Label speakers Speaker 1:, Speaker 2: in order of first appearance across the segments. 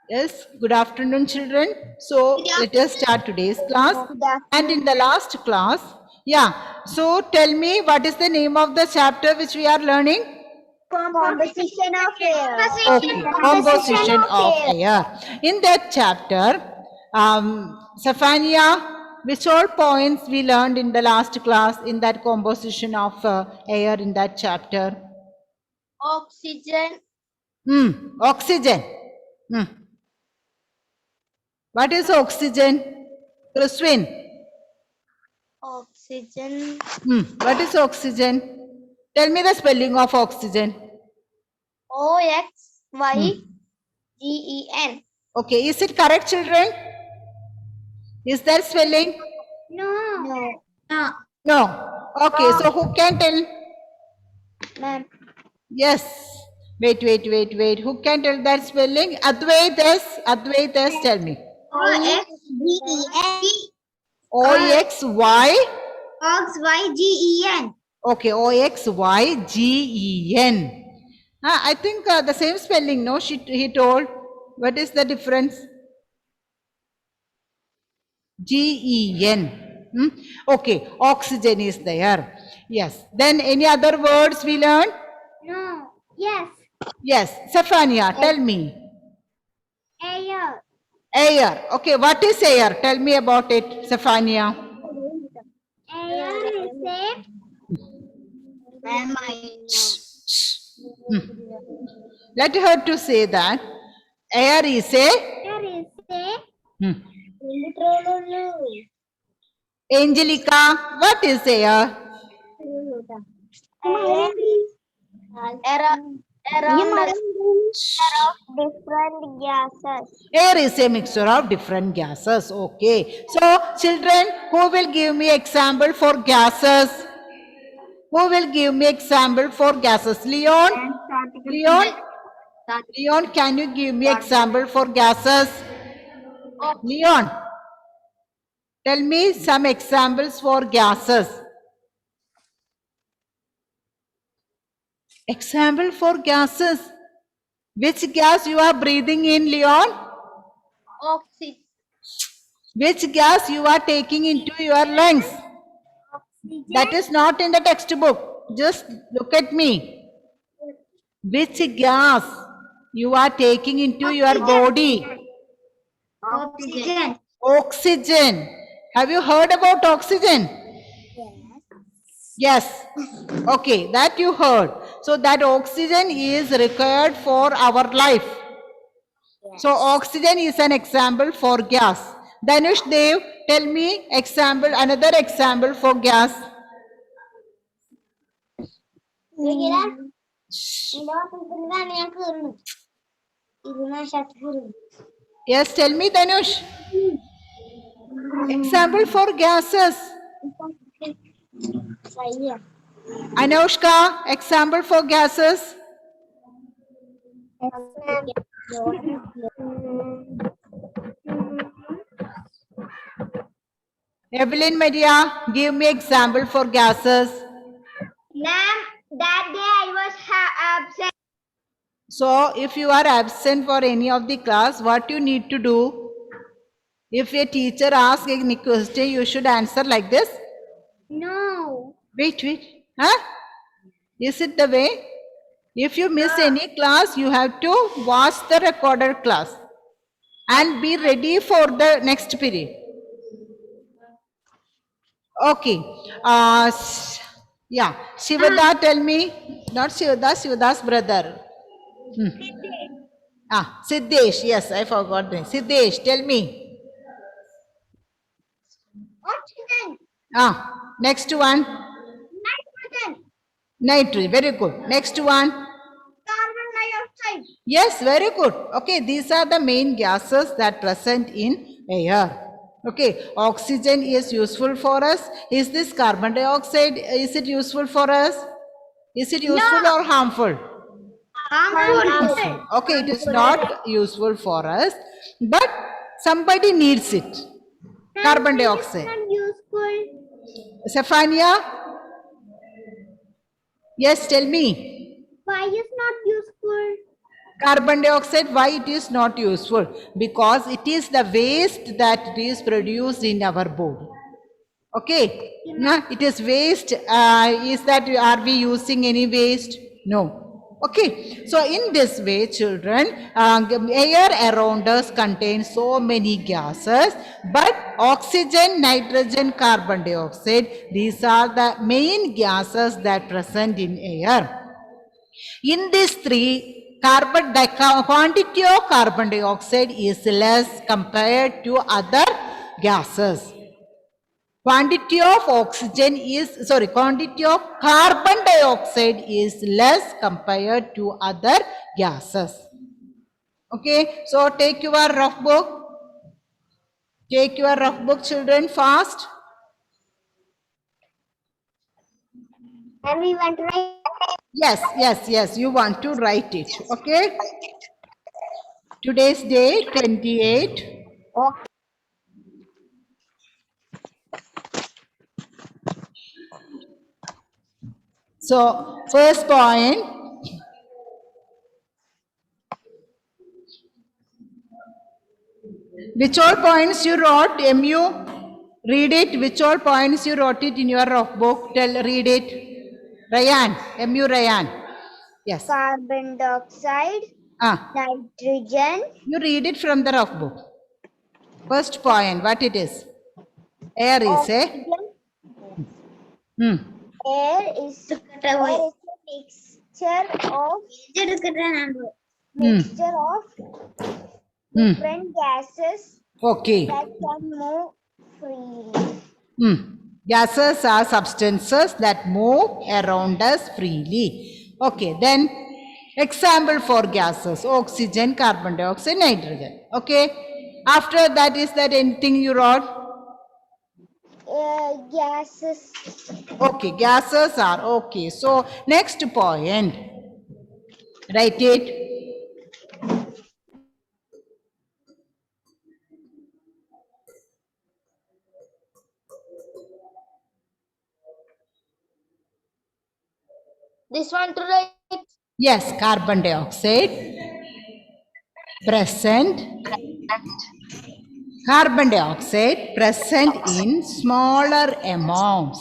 Speaker 1: Yes, good afternoon, children. So let us start today's class. And in the last class, so tell me what is the name of the chapter which we are learning?
Speaker 2: Composition of air.
Speaker 1: Okay, composition of air. In that chapter, Safania, which all points we learned in the last class in that composition of air in that chapter?
Speaker 2: Oxygen.
Speaker 1: Oxygen. Hmm. What is oxygen? Kriswin.
Speaker 2: Oxygen.
Speaker 1: What is oxygen? Tell me the spelling of oxygen.
Speaker 2: Oxygen.
Speaker 1: Okay, is it correct, children? Is there spelling?
Speaker 2: No. No.
Speaker 1: No. Okay, so who can tell?
Speaker 2: Ma'am.
Speaker 1: Yes. Wait. Who can tell that spelling? Advaitas, tell me.
Speaker 2: Oxygen.
Speaker 1: O-X-Y.
Speaker 2: Oxygen.
Speaker 1: Okay, O-X-Y-G-E-N. I think the same spelling, no? He told. What is the difference? G-E-N. Okay, oxygen is there. Yes. Then any other words we learn?
Speaker 2: No. Yes.
Speaker 1: Yes. Safania, tell me.
Speaker 2: Air.
Speaker 1: Air. Okay, what is air? Tell me about it, Safania.
Speaker 2: Air is a. Ma'am,
Speaker 1: Let her to say that. Air is a.
Speaker 2: Air is a.
Speaker 1: Angelica, what is air?
Speaker 2: Different gases.
Speaker 1: Air is a mixture of different gases. Okay. So, children, who will give me example for gases? Who will give me example for gases? Leon? Leon, can you give me example for gases? Leon, tell me some examples for gases. Example for gases. Which gas you are breathing in, Leon?
Speaker 2: Oxygen.
Speaker 1: Which gas you are taking into your lungs? That is not in the textbook. Just look at me. Which gas you are taking into your body?
Speaker 2: Oxygen.
Speaker 1: Oxygen. Have you heard about oxygen? Yes. Okay, that you heard. So that oxygen is required for our life. So oxygen is an example for gas. Dhanush Dev, tell me another example for gas. Yes, tell me Dhanush. Example for gases. Anushka, example for gases. Evelyn Maria, give me example for gases.
Speaker 2: Ma'am, that day I was absent.
Speaker 1: So, if you are absent for any of the class, what you need to do? If a teacher asks a question, you should answer like this.
Speaker 2: No.
Speaker 1: Wait. Huh? Is it the way? If you miss any class, you have to watch the recorded class and be ready for the next period. Okay. Shivada, tell me. Not Shivada, Shivada's brother. Siddesh. Yes, I forgot the name. Siddesh, tell me.
Speaker 2: Oxygen.
Speaker 1: Next one.
Speaker 2: Nitrogen.
Speaker 1: Nitrogen. Very good. Next one.
Speaker 2: Carbon dioxide.
Speaker 1: Yes, very good. Okay, these are the main gases that present in air. Okay, oxygen is useful for us. Is this carbon dioxide, is it useful for us? Is it useful or harmful?
Speaker 2: Harmful.
Speaker 1: Okay, it is not useful for us, but somebody needs it. Carbon dioxide.
Speaker 2: Not useful.
Speaker 1: Safania? Yes, tell me.
Speaker 2: Why is not useful?
Speaker 1: Carbon dioxide, why it is not useful? Because it is the waste that it is produced in our body. Okay, no, it is waste. Is that, are we using any waste? No. Okay, so in this way, children, air around us contains so many gases, but oxygen, nitrogen, carbon dioxide, these are the main gases that present in air. In these three, quantity of carbon dioxide is less compared to other gases. Quantity of oxygen is, sorry, quantity of carbon dioxide is less compared to other gases. Okay, so take your rough book. Take your rough book, children, fast.
Speaker 2: And we want to write.
Speaker 1: Yes, you want to write it. Okay. Today's day, 28.
Speaker 2: Okay.
Speaker 1: So, first point, which all points you wrote, MU? Read it, which all points you wrote it in your rough book? Read it. Ryan, MU Ryan. Yes.
Speaker 2: Carbon dioxide,
Speaker 1: Ah,
Speaker 2: nitrogen,
Speaker 1: you read it from the rough book. First point, what it is? Air is a?
Speaker 2: oxygen.
Speaker 1: Hmm.
Speaker 2: Air is a mixture of different gases
Speaker 1: Okay.
Speaker 2: that can move freely.
Speaker 1: Gases are substances that move around us freely. Okay, then example for gases, oxygen, carbon dioxide, nitrogen. Okay, after that, is there anything you wrote?
Speaker 2: Gases.
Speaker 1: Okay, gases are okay. So next point, write it.
Speaker 2: This one to write.
Speaker 1: Yes, carbon dioxide present. Carbon dioxide present in smaller amounts.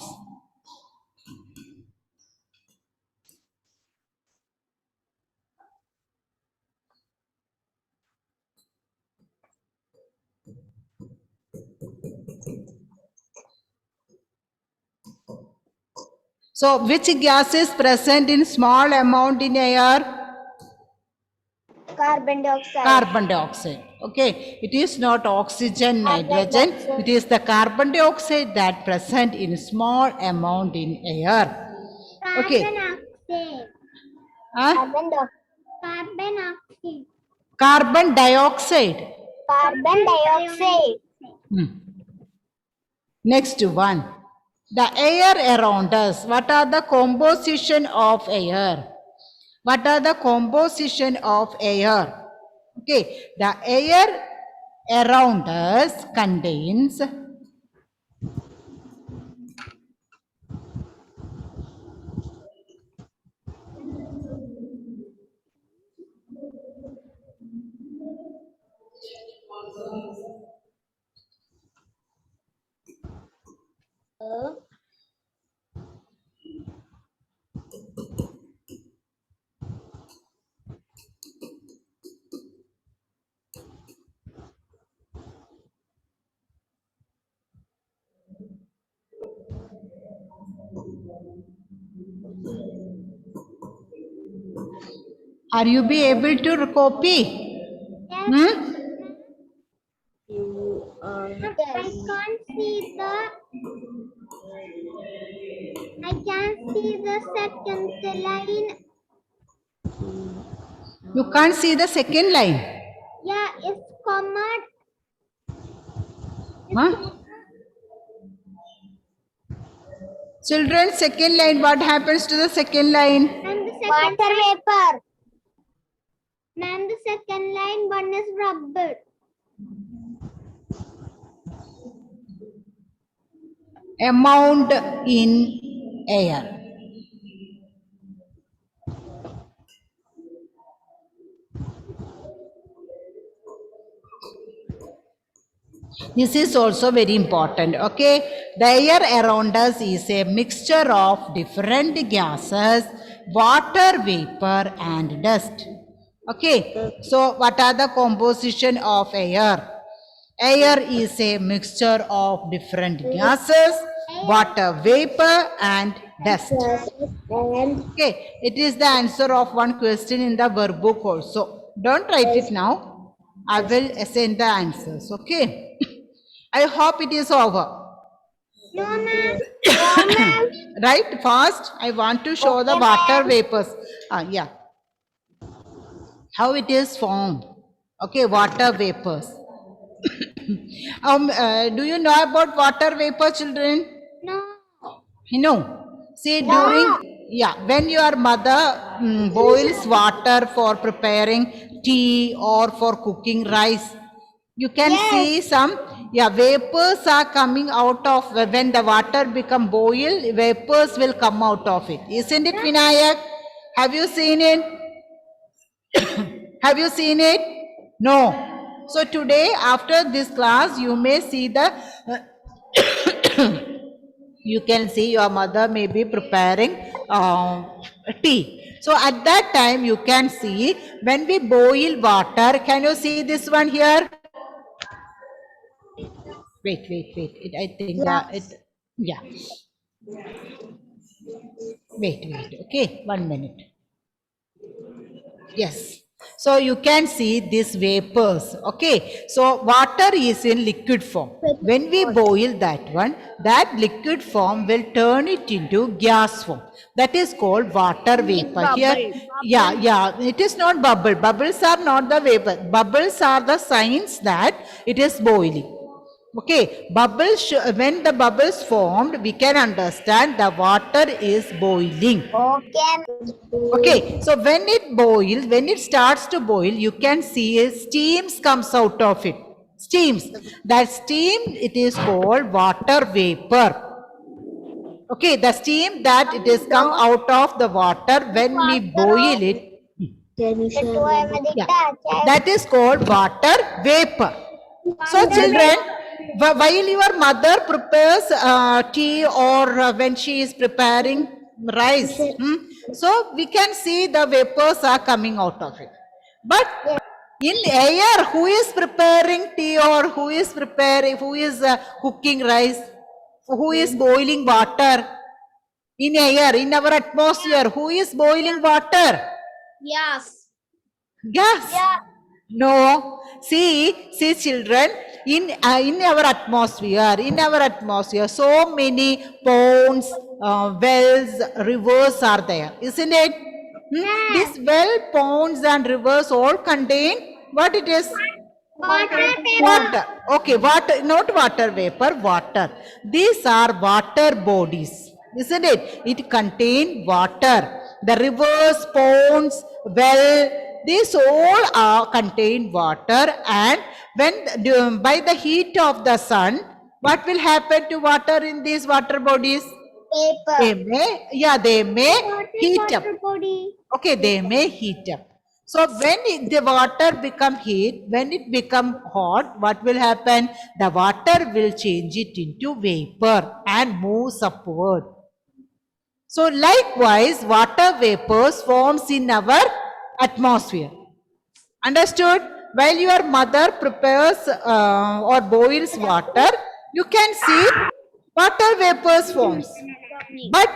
Speaker 1: So, which gas is present in small amount in air?
Speaker 2: Carbon dioxide.
Speaker 1: Carbon dioxide. Okay, it is not oxygen, nitrogen. It is the carbon dioxide that present in small amount in air. Okay.
Speaker 2: Carbon dioxide.
Speaker 1: Carbon dioxide.
Speaker 2: Carbon dioxide.
Speaker 1: Next one. The air around us. What are the composition of air? What are the composition of air? Okay, the air around us contains Are you be able to copy?
Speaker 2: Yes. I can see the second line.
Speaker 1: You can't see the second line.
Speaker 2: Yeah, it's comma.
Speaker 1: Huh? Children, second line, what happens to the second line?
Speaker 2: And the second water vapor. And the second line, one is rubber.
Speaker 1: Amount in air. This is also very important. Okay, the air around us is a mixture of different gases, water vapor and dust. Okay, so what are the composition of air? Air is a mixture of different gases, water vapor and dust.
Speaker 2: And
Speaker 1: Okay, it is the answer of one question in the workbook also. Don't write it now. I will send the answers. Okay. I hope it is over.
Speaker 2: no, ma'am. No, ma'am.
Speaker 1: Right, fast. I want to show the
Speaker 2: Okay,
Speaker 1: water
Speaker 2: ma'am.
Speaker 1: vapors. Yeah. How it is formed. Okay, water vapors. Do you know about water vapor, children?
Speaker 2: No.
Speaker 1: No. See, during, yeah, when your mother boils water for preparing tea or for cooking rice, you can
Speaker 2: Yes.
Speaker 1: see some, yeah, vapors are coming out of, when the water become boil, vapors will come out of it. Isn't it, Vinayak? Have you seen it? Have you seen it? No. So today, after this class, you may see the you can see your mother may be preparing tea. So at that time you can see when we boil water, can you see this one here? Wait. I think yeah. Wait. Okay, 1 minute. Yes. So you can see these vapors. Okay. So water is in liquid form. When we boil that one, that liquid form will turn it into gas form. That is called water vapor. Here, yeah. It is not bubble. Bubbles are not the vapor. Bubbles are the signs that it is boiling. Okay, bubbles, when the bubbles formed, we can understand the water is boiling.
Speaker 2: Okay.
Speaker 1: Okay, so when it boils, when it starts to boil, you can see steams comes out of it. Steams. That steam, it is called water vapor. Okay, the steam that it is come out of the water when we boil it, yeah, that is called water vapor. So children, while your mother prepares tea or when she is preparing rice, so we can see the vapors are coming out of it. But in air, who is preparing tea or who is cooking rice, who is boiling water? In air, in our atmosphere, who is boiling water?
Speaker 2: Yes.
Speaker 1: Gas.
Speaker 2: Yeah.
Speaker 1: No. See children, in our atmosphere, so many ponds, wells, rivers are there, isn't it? These well, ponds and rivers all contain what it is? Water. Okay, water, not water vapor, water. These are water bodies, isn't it? It contain water. The rivers, ponds, well, these all are contain water, and when by the heat of the sun, what will happen to water in these water bodies? They may heat up. Okay, they may heat up. So when the water become heat, when it become hot, what will happen? The water will change it into vapor and moves upward. So likewise, water vapors forms in our atmosphere. Understood? While your mother prepares or boils water, you can see water vapors forms. But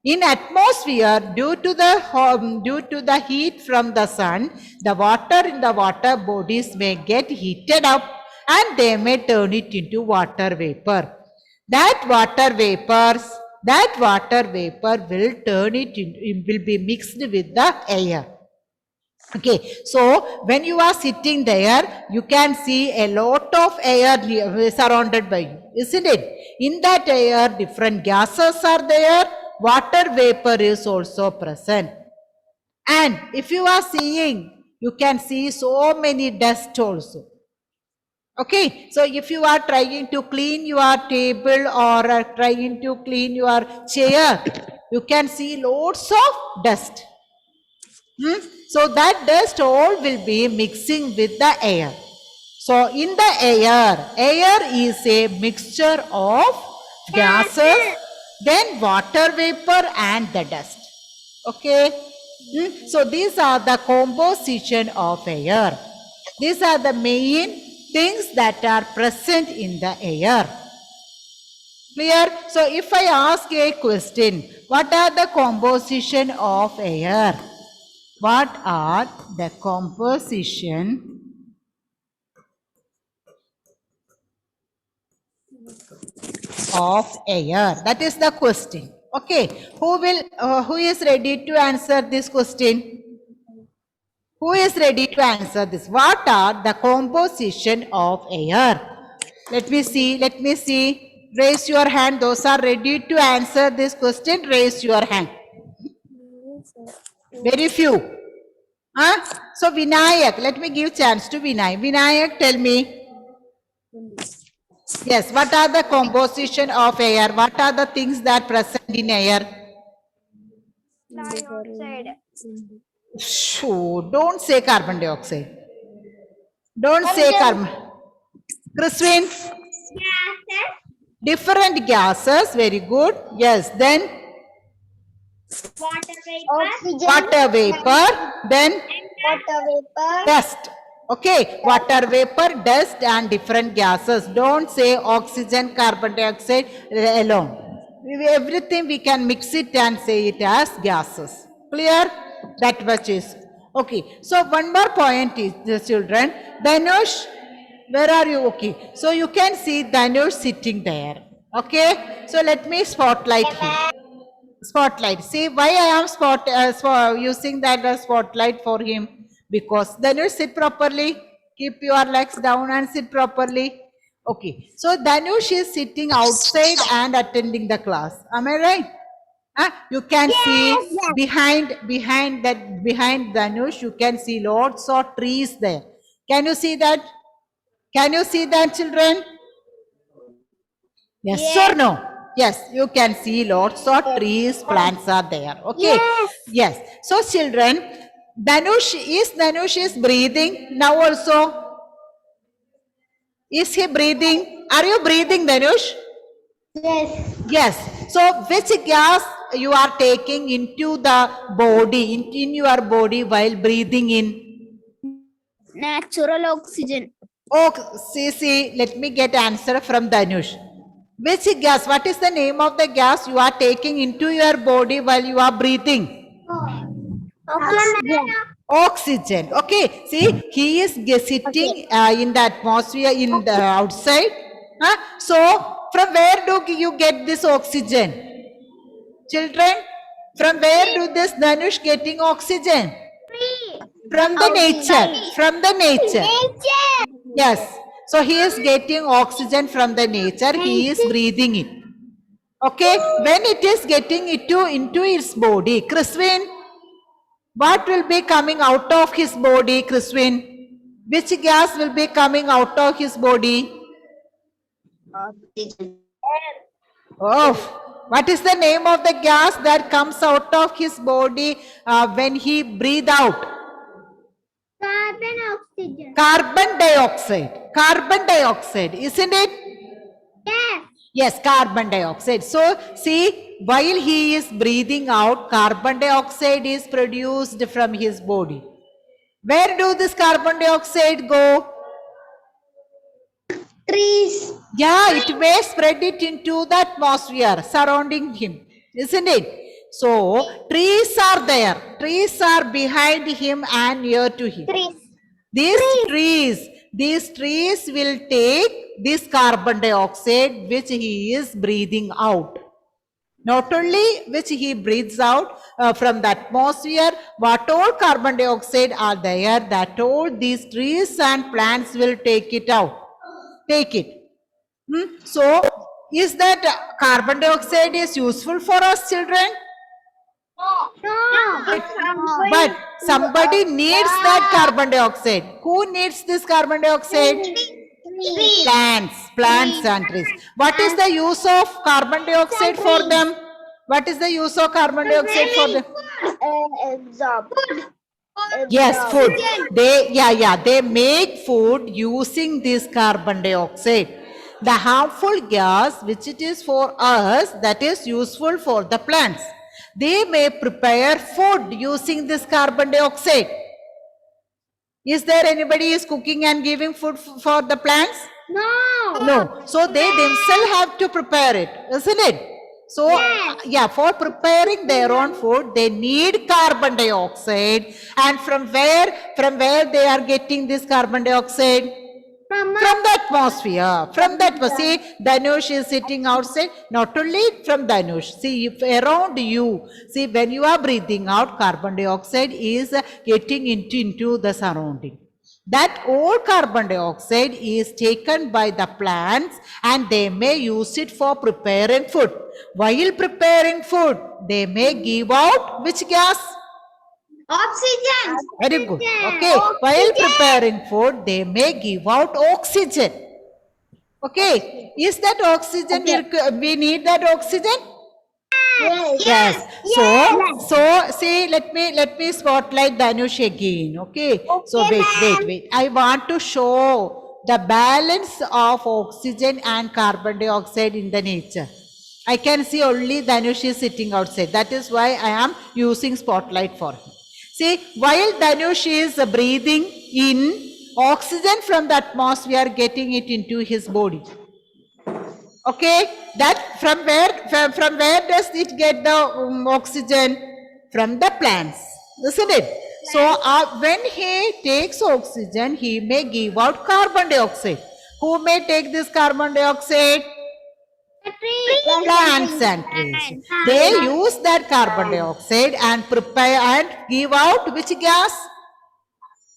Speaker 1: in atmosphere, due to the heat from the sun, the water in the water bodies may get heated up and they may turn it into water vapor. That water vapor will turn it will be mixed with the air. Okay, so when you are sitting there, you can see a lot of air surrounded by you, isn't it? In that air, different gases are there, water vapor is also present. And if you are seeing, you can see so many dust also. Okay, so if you are trying to clean your table or trying to clean your chair, you can see lots of dust. So that dust all will be mixing with the air. So in the air is a mixture of gases, then water vapor and the dust. Okay. So these are the composition of air. These are the main things that are present in the air. Clear? So if I ask a question, what are the composition of air? What are the composition of air? That is the question. Okay. Who is ready to answer this question? Who is ready to answer this? What are the composition of air? Let me see. Raise your hand. Those are ready to answer this question. Raise your hand. Very few. Huh? So Vinayak, let me give chance to Vinayak. Vinayak, tell me. Yes, what are the composition of air? What are the things that present in air?
Speaker 2: Dioxide.
Speaker 1: Shoo, don't say carbon dioxide. Don't say carbon. Chriswin,
Speaker 2: Gases.
Speaker 1: different gases. Very good. Yes, then
Speaker 2: Water vapor. Oxygen.
Speaker 1: water vapor, then
Speaker 2: Water vapor.
Speaker 1: dust. Okay, water vapor, dust and different gases. Don't say oxygen, carbon dioxide alone. Everything we can mix it and say it as gases. Clear? That much is. Okay, so one more point is the children. Dhanush, where are you? Okay, so you can see Dhanush sitting there. Okay, so let me spotlight him. Spotlight. See why I am using that spotlight for him, because then you sit properly, keep your legs down and sit properly. Okay, so Dhanush is sitting outside and attending the class. Am I right? You can see behind Dhanush, you can see lots of trees there. Can you see that? Can you see that, children? Yes or no? Yes, you can see lots of trees, plants are there. Okay. Yes. So children, Dhanush is breathing now also. Is he breathing? Are you breathing, Dhanush?
Speaker 2: Yes.
Speaker 1: Yes. So which gas you are taking into the body, in your body while breathing in?
Speaker 2: Natural oxygen.
Speaker 1: Oh, see, let me get answer from Dhanush. Which gas? What is the name of the gas you are taking into your body while you are breathing?
Speaker 2: Oxygen.
Speaker 1: Oxygen. Okay. See, he is sitting in the atmosphere in the outside. So, from where do you get this oxygen? Children, from where do this Dhanush getting oxygen? From the nature. From the nature. Yes. So he is getting oxygen from the nature. He is breathing it. Okay. When it is getting into its body, Chriswin, what will be coming out of his body, Chriswin? Which gas will be coming out of his body?
Speaker 2: Oxygen.
Speaker 1: Oh, what is the name of the gas that comes out of his body when he breathe out?
Speaker 2: Carbon oxygen.
Speaker 1: Carbon dioxide. Carbon dioxide, isn't it?
Speaker 2: Yes.
Speaker 1: Yes, carbon dioxide. So, see, while he is breathing out, carbon dioxide is produced from his body. Where do this carbon dioxide go?
Speaker 2: Trees.
Speaker 1: Yeah, it may spread it into the atmosphere surrounding him, isn't it? So, trees are there. Trees are behind him and near to him. These trees will take this carbon dioxide which he is breathing out. Not only which he breathes out from the atmosphere, what all carbon dioxide are there, that all these trees and plants will take it out. Take it. So, is that carbon dioxide is useful for us, children?
Speaker 2: No.
Speaker 1: But somebody needs that carbon dioxide. Who needs this carbon dioxide? Plants and trees. What is the use of carbon dioxide for them? What is the use of carbon dioxide for them?
Speaker 2: Absorb.
Speaker 1: Yes, food. They make food using this carbon dioxide. The harmful gas which it is for us, that is useful for the plants. They may prepare food using this carbon dioxide. Is there anybody is cooking and giving food for the plants?
Speaker 2: No.
Speaker 1: No. So they themselves have to prepare it, isn't it? So, yeah, for preparing their own food, they need carbon dioxide. And from where they are getting this carbon dioxide? From the atmosphere. From that, see, Dhanush is sitting outside. Not only from Dhanush. See, if around you, see, when you are breathing out, carbon dioxide is getting into the surrounding. That all carbon dioxide is taken by the plants and they may use it for preparing food. While preparing food, they may give out which gas?
Speaker 2: Oxygen.
Speaker 1: Very good. Okay. While preparing food, they may give out oxygen. Okay. Is that oxygen? We need that oxygen? Yes. So see, let me spotlight Dhanush again. Okay. So wait. I want to show the balance of oxygen and carbon dioxide in the nature. I can see only Dhanush is sitting outside. That is why I am using spotlight for him. See, while Dhanush is breathing in, oxygen from the atmosphere getting it into his body. Okay, that from where does it get the oxygen? From the plants, isn't it? So when he takes oxygen, he may give out carbon dioxide. Who may take this carbon dioxide? Plants and trees. They use that carbon dioxide and prepare and give out which gas?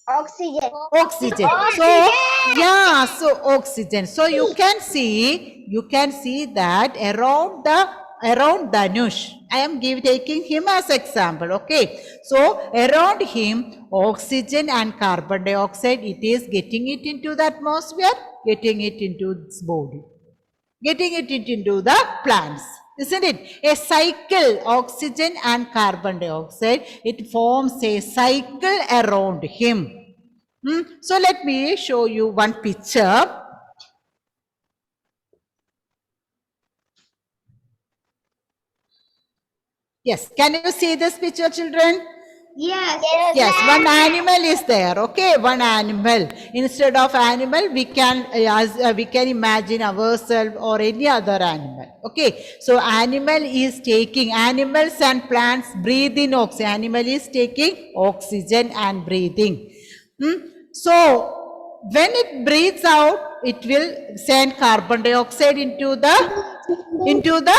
Speaker 2: Oxygen.
Speaker 1: Oxygen. So yeah, so oxygen. So you can see that around Dhanush, I am taking him as example. Okay, so around him, oxygen and carbon dioxide, it is getting it into the atmosphere, getting it into its body, getting it into the plants. Isn't it? A cycle, oxygen and carbon dioxide, it forms a cycle around him. So let me show you one picture. Yes, can you see this picture, children?
Speaker 2: Yes.
Speaker 1: Yes, one animal is there. Okay, one animal. Instead of animal, we can imagine ourselves or any other animal. Okay, so animal is taking, animals and plants breathe in oxygen. Animal is taking oxygen and breathing. So when it breathes out, it will send carbon dioxide into the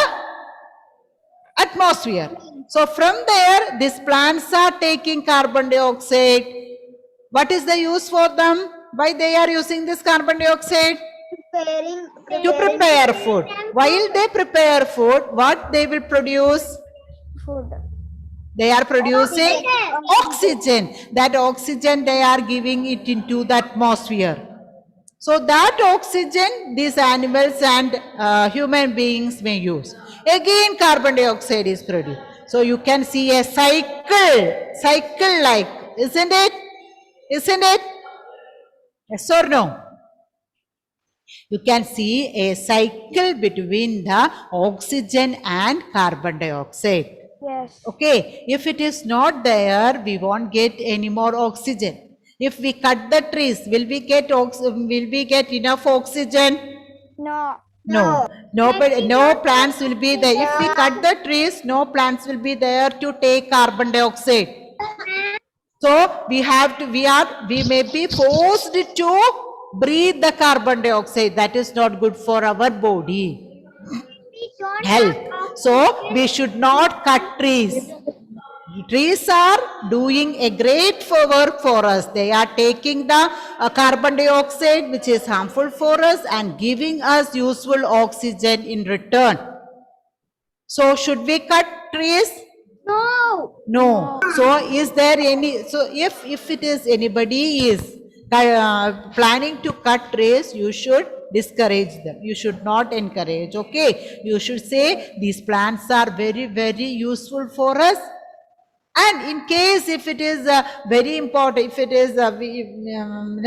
Speaker 1: atmosphere. So from there, these plants are taking carbon dioxide. What is the use for them? Why they are using this carbon dioxide? To prepare food. While they prepare food, what they will produce?
Speaker 2: Food.
Speaker 1: They are producing oxygen. That oxygen they are giving it into the atmosphere. So that oxygen these animals and human beings may use. Again carbon dioxide is produced. So you can see a cycle like, isn't it? Isn't it? Yes or no? You can see a cycle between the oxygen and carbon dioxide.
Speaker 2: Yes.
Speaker 1: Okay, if it is not there, we won't get any more oxygen. If we cut the trees, will we get enough oxygen?
Speaker 2: No.
Speaker 1: No plants will be there. If we cut the trees, no plants will be there to take carbon dioxide. So we may be forced to breathe the carbon dioxide. That is not good for our body health. So we should not cut trees. Trees are doing a great work for us. They are taking the carbon dioxide which is harmful for us and giving us useful oxygen in return. So should we cut trees? No. So is there any, so if it is anybody is planning to cut trees, you should discourage them. You should not encourage. Okay. You should say these plants are very, very useful for us And in case if it is very important, if it is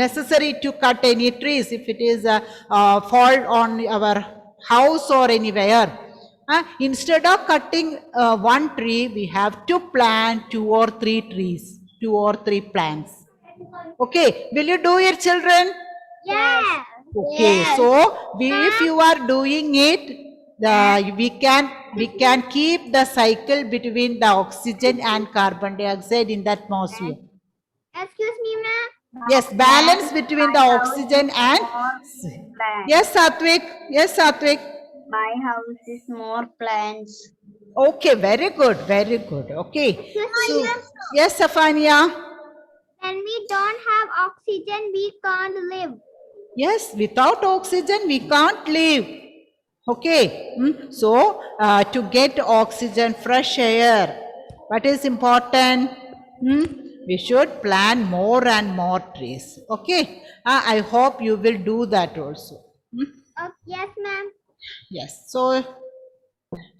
Speaker 1: necessary to cut any trees, if it is fall on our house or anywhere, instead of cutting one tree, we have to plant 2 or 3 trees, 2 or 3 plants. Okay, will you do it, children?
Speaker 2: Yeah.
Speaker 1: Okay,
Speaker 2: Yes.
Speaker 1: so if you are doing it, we can keep the cycle between the oxygen and carbon dioxide in the atmosphere.
Speaker 2: Excuse me, ma'am.
Speaker 1: Yes, balance between the oxygen and
Speaker 3: Plants.
Speaker 1: yes, Satvik. Yes, Satvik.
Speaker 3: My house is more plants.
Speaker 1: Okay, very good, very good. Okay, so yes, Safania.
Speaker 2: When we don't have oxygen, we can't live.
Speaker 1: Yes, without oxygen we can't live. Okay, so to get oxygen, fresh air, what is important? We should plant more and more trees. Okay, I hope you will do that also.
Speaker 2: Yes, ma'am.
Speaker 1: Yes, so